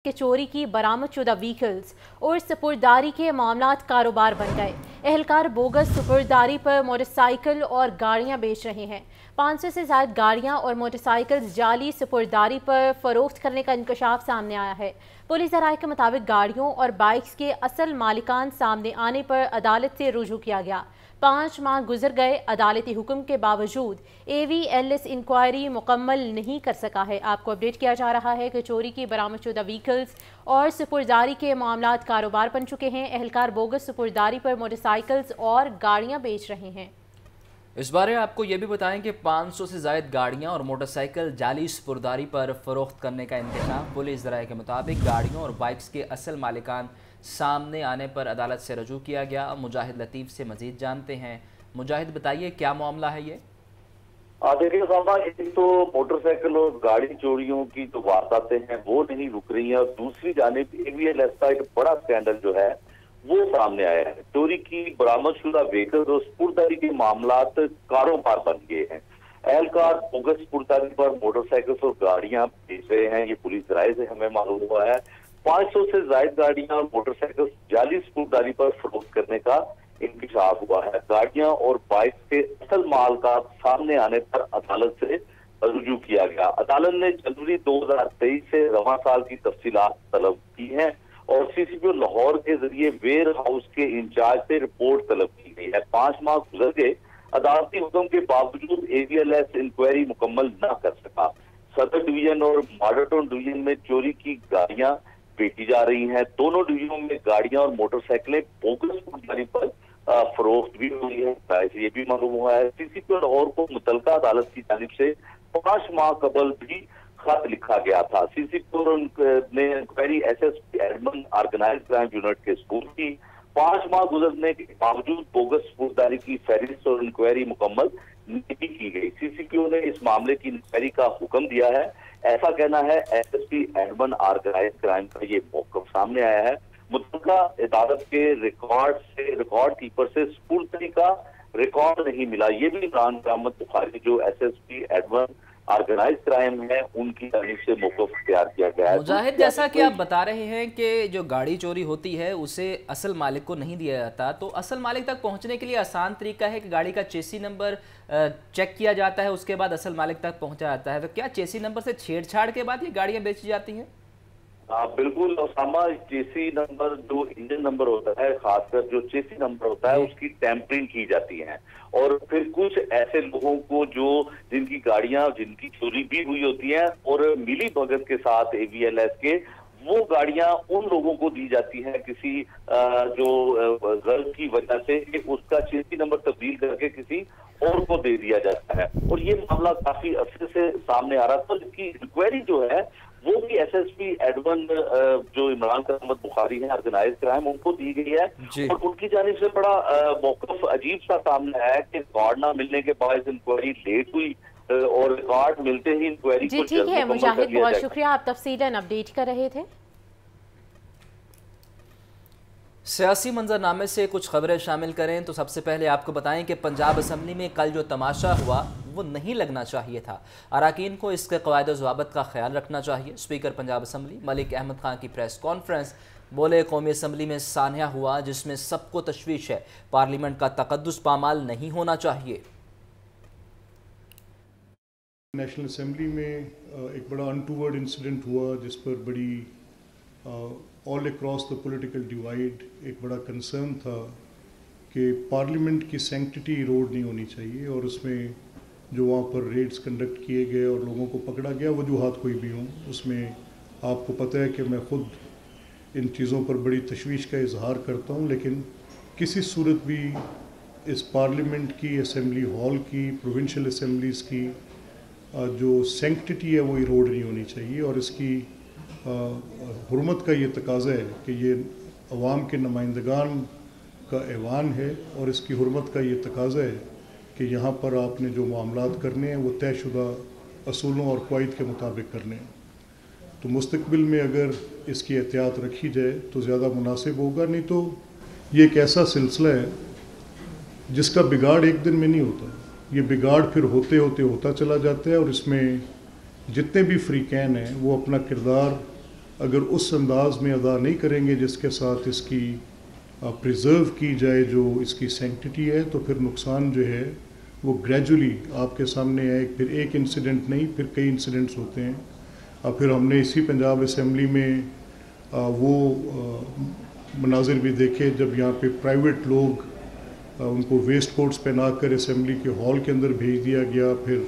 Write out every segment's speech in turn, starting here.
کہ چوری کی برآمد شدہ ویکلز اور سپرداری کے معاملات کاروبار بن گئے۔ اہلکار بوگس سپرداری پر موٹر سائیکل اور گاڑیاں بیچ رہے ہیں۔ 500 سے زائد گاڑیاں اور موٹر سائیکلز جعلی سپرداری پر فروخت کرنے کا انکشاف سامنے آیا ہے۔ پولیس ذرائع کے مطابق گاڑیوں اور بائکس کے اصل مالکان سامنے آنے پر عدالت سے رجوع کیا گیا۔ 5 ماہ گزر گئے، عدالتی حکم کے باوجود AVLS انکوائری مکمل نہیں کر سکا ہے۔ آپ کو اپڈیٹ کیا جا رہا ہے کہ چوری کی برآمد شدہ ویکلز اور سپرداری کے معاملات کاروبار بن چکے ہیں۔ اہلکار بوگس سپرداری پر موٹر سائیکلز اور گاڑیاں بیچ رہے ہیں۔ اس بارے آپ کو یہ بھی بتائیں کہ 500 سے زائد گاڑیاں اور موٹر سائیکل جعلی سپرداری پر فروخت کرنے کا انکشاف۔ پولیس ذرائع کے مطابق گاڑیوں اور بائکس کے اصل مالکان سامنے آنے پر عدالت سے رجوع کیا گیا۔ مجاہد لطیف سے مزید جانتے ہیں۔ مجاہد بتائیے کیا معاملہ ہے یہ؟ دیکھیے صاحبہ، ایک تو موٹر سائیکل اور گاڑی چوریوں کی جو وارداتیں ہیں وہ نہیں رک رہی ہیں، اور دوسری جانب AVLS کا ایک بڑا سکینڈل جو ہے وہ سامنے آیا ہے۔ چوری کی برآمد شدہ ویکل اور سپرداری کے معاملات کاروبار بن گئے ہیں۔ اہلکار بوگس سپرداری پر موٹر سائیکل اور گاڑیاں بیچ رہے ہیں، یہ پولیس ذرائع سے ہمیں معلوم ہوا ہے۔ 500 سے زائد گاڑیاں اور موٹر سائیکل جعلی سپرداری پر فروخت کرنے کا انکشاف ہوا ہے۔ گاڑیاں اور بائک کے اصل مال کا سامنے آنے پر عدالت سے رجوع کیا گیا۔ عدالت نے جنوری 2023 سے رواں سال کی تفصیلات طلب کی ہیں اور CCPO لاہور کے ذریعے ویئر ہاؤس کے انچارج سے رپورٹ طلب کی گئی ہے۔ 5 ماہ گزر گئے، عدالتی حکم کے باوجود AVLS انکوائری مکمل نہ کر سکا۔ صدر ڈویژن اور ماڈل ٹاؤن ڈویژن میں چوری کی گاڑیاں بیچی جا رہی ہیں۔ دونوں ڈویژنوں میں گاڑیاں اور موٹر سائیکلیں بوگس سپرداری پر فروخت بھی ہوئی ہے، یہ بھی معلوم ہوا ہے۔ CCPO لاہور کو متعلقہ عدالت کی جانب سے 5 ماہ قبل بھی خط لکھا گیا تھا۔ CCPO نے inquiry SSP admin organise crime unit کے سپرد کی۔ 5 ماہ گزرنے کے باوجود بوگس سپرداری کی فہرست اور انکوائری مکمل نہیں کی گئی۔ CCPO نے اس معاملے کی انکوائری کا حکم دیا ہے، ایسا کہنا ہے SSP ایڈمن آرگنائز کرائم کا۔ یہ موقف سامنے آیا ہے، متعلقہ عدالت کے ریکارڈ کیپر سے سپرداری کا ریکارڈ نہیں ملا۔ یہ بھی عمران احمد بخاری جو SSP ایڈمن آرگنائز کرائم ہے ان کی جانب سے موقف اختیار کیا گیا ہے۔ مجاہد، جیسا کہ آپ بتا رہے ہیں کہ جو گاڑی چوری ہوتی ہے اسے اصل مالک کو نہیں دیا جاتا، تو اصل مالک تک پہنچنے کے لیے آسان طریقہ ہے کہ گاڑی کا چیسی نمبر چیک کیا جاتا ہے، اس کے بعد اصل مالک تک پہنچا جاتا ہے۔ تو کیا چیسی نمبر سے چھیڑ چھاڑ کے بعد یہ گاڑیاں بیچی جاتی ہیں؟ بالکل اسامہ، چیسی نمبر جو انجن نمبر ہوتا ہے، خاص کر جو چیسی نمبر ہوتا ہے اس کی ٹیمپرنگ کی جاتی ہے، اور پھر کچھ ایسے لوگوں کو جن کی گاڑیاں جن کی چوری بھی ہوئی ہوتی ہیں اور ملی بھگت کے ساتھ AVLS کے وہ گاڑیاں ان لوگوں کو دی جاتی ہیں کسی جو غرض کی وجہ سے کہ اس کا چیسی نمبر تبدیل کر کے کسی اور کو دے دیا جاتا ہے، اور یہ معاملہ کافی عرصے سے سامنے آ رہا تھا۔ اس کی انکوائری جو ہے وہ بھی SSP ایڈمن جو عمران احمد بخاری ہیں آرگنائز کرائم ان کو دی گئی ہے، اور ان کی جانب سے بڑا موقف عجیب سا سامنے آیا ہے کہ ریکارڈ نہ ملنے کے باعث انکوائری لیٹ ہوئی، اور ریکارڈ ملتے ہی انکوائری کو جلد مکمل کر لیا جائے۔ مجاہد، بہت شکریہ، آپ تفصیلاً اپڈیٹ کر رہے تھے۔ سیاسی منظرنامے سے کچھ خبریں شامل کریں تو سب سے پہلے آپ کو بتائیں کہ پنجاب اسمبلی میں کل جو تماشا ہوا وہ نہیں لگنا چاہیے تھا۔ اراکین کو اس کے قواعد و ضوابط کا خیال رکھنا چاہیے۔ اسپیکر پنجاب اسمبلی ملک احمد خان کی پریس کانفرنس بولے، قومی اسمبلی میں سانحہ ہوا جس میں سب کو تشویش ہے، پارلیمنٹ کا تقدس پامال نہیں ہونا چاہیے۔ نیشنل اسمبلی میں ایک بڑا انٹوورڈ انسیڈنٹ ہوا جس پر بڑی all across the political divide ایک بڑا کنسرن تھا کہ پارلیمنٹ کی سینکٹیٹی ایروڈ نہیں ہونی چاہیے، اور اس میں جو وہاں پر ریڈز کنڈکٹ کیے گئے اور لوگوں کو پکڑا گیا، وجوہات کوئی بھی ہوں، اس میں آپ کو پتہ ہے کہ میں خود ان چیزوں پر بڑی تشویش کا اظہار کرتا ہوں، لیکن کسی صورت بھی اس پارلیمنٹ کی، اسمبلی ہال کی، پروونشل اسمبلیز کی جو سینکٹیٹی ہے وہ ایروڈ نہیں ہونی چاہیے، اور اس کی حرمت کا یہ تقاضا ہے کہ یہ عوام کے نمائندگان کا ایوان ہے، اور اس کی حرمت کا یہ تقاضا ہے کہ یہاں پر آپ نے جو معاملات کرنے ہیں وہ طے شدہ اصولوں اور قواعد کے مطابق کرنے ہیں۔ تو مستقبل میں اگر اس کی احتیاط رکھی جائے تو زیادہ مناسب ہوگا، نہیں تو یہ ایک ایسا سلسلہ ہے جس کا بگاڑ ایک دن میں نہیں ہوتا، یہ بگاڑ پھر ہوتے ہوتا چلا جاتا ہے، اور اس میں جتنے بھی فریقین ہیں وہ اپنا کردار اگر اس انداز میں ادا نہیں کریں گے جس کے ساتھ اس کی پریزرو کی جائے جو اس کی سینکٹیٹی ہے، تو پھر نقصان جو ہے وہ گریجولی آپ کے سامنے آئے. پھر ایک انسیڈنٹ نہیں، پھر کئی انسیڈنٹس ہوتے ہیں. پھر ہم نے اسی پنجاب اسمبلی میں وہ مناظر بھی دیکھے جب یہاں پہ پرائیویٹ لوگ ان کو ویسٹ کوٹس پہنا کر اسمبلی کے ہال کے اندر بھیج دیا گیا. پھر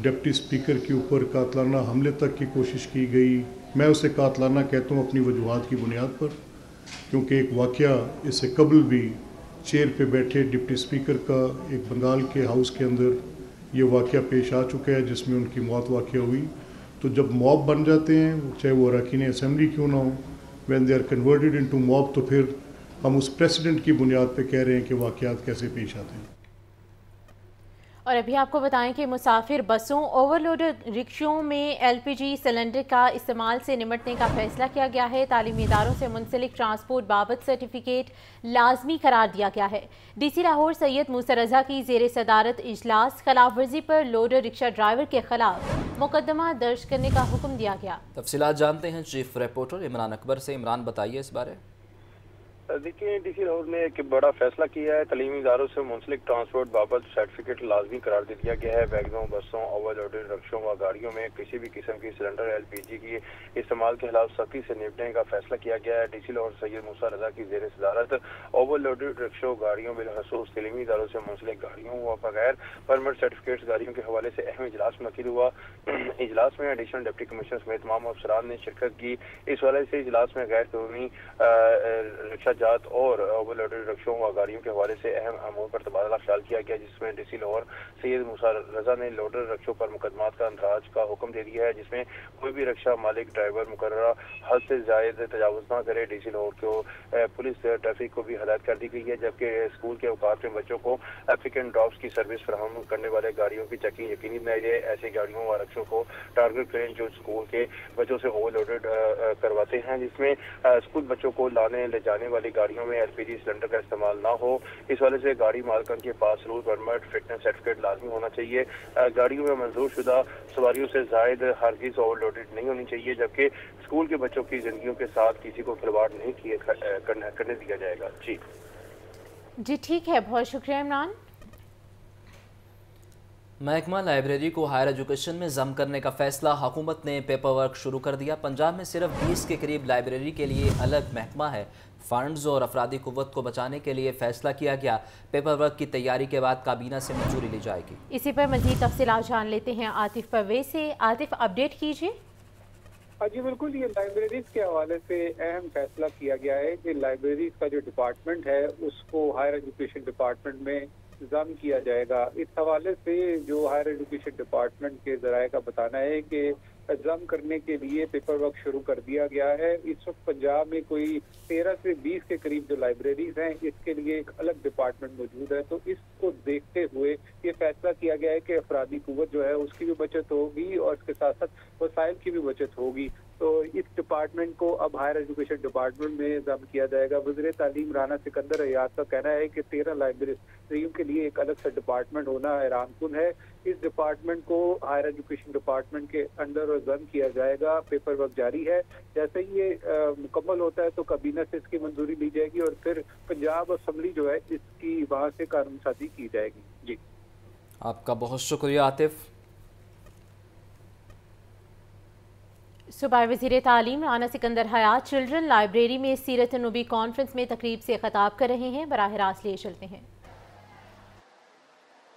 ڈپٹی اسپیکر کے اوپر قاتلانہ حملے تک کی کوشش کی گئی. میں اسے قاتلانہ کہتا ہوں اپنی وجوہات کی بنیاد پر، کیونکہ ایک واقعہ اس سے قبل بھی چیئر پہ بیٹھے ڈپٹی اسپیکر کا ایک بنگال کے ہاؤس کے اندر یہ واقعہ پیش آ چکا ہے جس میں ان کی موت واقع ہوئی. تو جب موب بن جاتے ہیں، چاہے وہ اراکین اسمبلی کیوں نہ ہوں، when they are converted into mob, تو پھر ہم اس پریسیڈنٹ کی بنیاد پہ کہہ رہے ہیں کہ واقعات کیسے پیش آتے ہیں. اور ابھی آپ کو بتائیں کہ مسافر بسوں، اوور لوڈڈ رکشوں میں ایل پی جی سلنڈر کا استعمال سے نمٹنے کا فیصلہ کیا گیا ہے. تعلیمی اداروں سے منسلک ٹرانسپورٹ بابت سرٹیفکیٹ لازمی قرار دیا گیا ہے. ڈی سی لاہور سید موسیٰ رضا کی زیر صدارت اجلاس، خلاف ورزی پر لوڈر رکشہ ڈرائیور کے خلاف مقدمہ درج کرنے کا حکم دیا گیا. تفصیلات جانتے ہیں چیف رپورٹر عمران اکبر سے. عمران، بتائیے اس بارے. دیکھیں، ڈی سی لاہور نے ایک بڑا فیصلہ کیا ہے. تعلیمی اداروں سے منسلک ٹرانسپورٹ بابت سرٹیفکیٹ لازمی قرار دے دیا گیا ہے. ویگنوں، بسوں، اوور لوڈڈ رکشوں و گاڑیوں میں کسی بھی قسم کی سلنڈر ایل پی جی کی استعمال کے خلاف سختی سے نپٹنے کا فیصلہ کیا گیا ہے. ڈی سی لاہور سید موسیٰ رضا کی زیر صدارت اوور لوڈڈ رکشوں گاڑیوں، بالخصوص تعلیمی اداروں سے منسلک گاڑیوں و بغیر پرمٹ سرٹیفکیٹس گاڑیوں کے حوالے سے اہم اجلاس منعقد ہوا. اجلاس میں ایڈیشنل ڈپٹی کمشنر سمیت تمام افسران نے شرکت کی. اس حوالے سے اجلاس میں غیر قانونی رکشہ جات اور اوور لوڈڈ رکشوں و گاڑیوں کے حوالے سے اہم امور پر تبادلہ خیال کیا گیا، جس میں ڈی سی لاہور سید موسیٰ رضا نے لوڈر رکشوں پر مقدمات کا اندراج کا حکم دے دیا ہے، جس میں کوئی بھی رکشہ مالک ڈرائیور مقررہ حد سے زائد تجاوز نہ کرے. ڈی سی لاہور کو پولیس ٹریفک کو بھی ہدایت کر دی گئی ہے، جبکہ اسکول کے اوقات میں بچوں کو اپلیکن ڈراپس کی سروس فراہم کرنے والے گاڑیوں کی چیکنگ یقینی بنائی جائے. ایسی گاڑیوں و رکشوں کو ٹارگٹ کریں جو اسکول کے بچوں سے اوور لوڈڈ کرواتے ہیں، جس میں اسکول بچوں کو لانے لے جانے والی گاڑیوں میں ایل پی جی سلنڈر کا استعمال نہ ہو. اس وجہ سے گاڑی مالکان کے پاس رول پرمٹ فٹنس سرٹیفکیٹ لازمی ہونا چاہیے. گاڑیوں میں منظور شدہ سواریوں سے زائد ہرگز اوور لوڈڈ نہیں ہونی چاہیے، جبکہ اسکول کے بچوں کی زندگیوں کے ساتھ کسی کو کھلواڑ نہیں کرنے دیا جائے گا. جی ٹھیک ہے، بہت شکریہ عمران. محکمہ لائبریری کو ہائر ایجوکیشن میں ضم کرنے کا فیصلہ، حکومت نے پیپر ورک شروع کر دیا. پنجاب میں صرف 20 کے قریب لائبریری کے لیے الگ محکمہ ہے. فنڈز اور افرادی قوت کو بچانے کے لیے فیصلہ کیا گیا. پیپر ورک کی تیاری کے بعد کابینہ سے منظوری لی جائے گی. اسی پر مزید تفصیلات جان لیتے ہیں عاطف پرویز سے. عاطف، اپڈیٹ کیجیے. جی بالکل، یہ لائبریریز کے حوالے سے اہم فیصلہ کیا گیا ہے کہ لائبریریز کا جو ڈپارٹمنٹ ہے اس کو ہائر ایجوکیشن ڈپارٹمنٹ میں ضم کیا جائے گا. اس حوالے سے جو ہائر ایجوکیشن ڈپارٹمنٹ کے ذرائع کا بتانا ہے کہ ضم کرنے کے لیے پیپر ورک شروع کر دیا گیا ہے. اس وقت پنجاب میں کوئی 13 سے 20 کے قریب جو لائبریریز ہیں اس کے لیے ایک الگ ڈپارٹمنٹ موجود ہے. تو اس کو دیکھتے ہوئے یہ فیصلہ کیا گیا ہے کہ افرادی قوت جو ہے اس کی بھی بچت ہوگی اور اس کے ساتھ ساتھ وسائل کی بھی بچت ہوگی. تو اس ڈپارٹمنٹ کو اب ہائر ایجوکیشن ڈپارٹمنٹ میں ضم کیا جائے گا. وزیر تعلیم رانا سکندر ایاز کا کہنا ہے کہ 13 لائبریریوں کے لیے ایک الگ سا ڈپارٹمنٹ ہونا حیران کن ہے. اس ڈپارٹمنٹ کو ہائر ایجوکیشن ڈپارٹمنٹ کے انڈر ضم کیا جائے گا. پیپر ورک جاری ہے. جیسے ہی یہ مکمل ہوتا ہے تو کابینہ سے اس کی منظوری لی جائے گی اور پھر پنجاب اسمبلی جو ہے اس کی وہاں سے قانون سازی کی جائے گی. جی آپ کا بہت شکریہ عاطف. صوبائی وزیر تعلیم رانا سکندر حیات چلڈرن لائبریری میں سیرت النبی کانفرنس میں تقریب سے خطاب کر رہے ہیں. براہ راست لیے چلتے ہیں.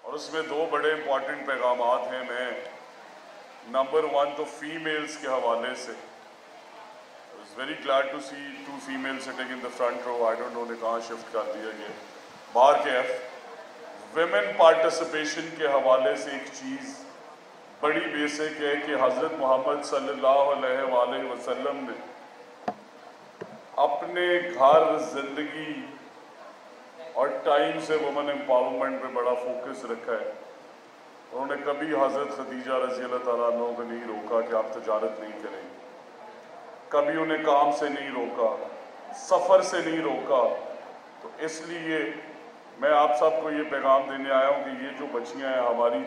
اور اس میں 2 بڑے امپورٹنٹ پیغامات ہیں. میں نمبر 1 تو فیمیلز کے حوالے سے I was very glad to see 2 females sitting in the front row. I don't know نے کہاں شفٹ کر دیا گیا. بار کے ویمن پارٹیسپیشن کے حوالے سے ایک چیز بڑی بیسک ہے کہ حضرت محمد صلی اللہ علیہ وآلہ وسلم نے اپنے گھر، زندگی اور ٹائم سے وومن امپاورمنٹ پہ بڑا فوکس رکھا ہے. انہوں نے کبھی حضرت خدیجہ رضی اللہ تعالیٰ عنہ کو نہیں روکا کہ آپ تجارت نہیں کریں، کبھی انہیں کام سے نہیں روکا، سفر سے نہیں روکا. تو اس لیے میں آپ سب کو یہ پیغام دینے آیا ہوں کہ یہ جو بچیاں ہیں ہماری،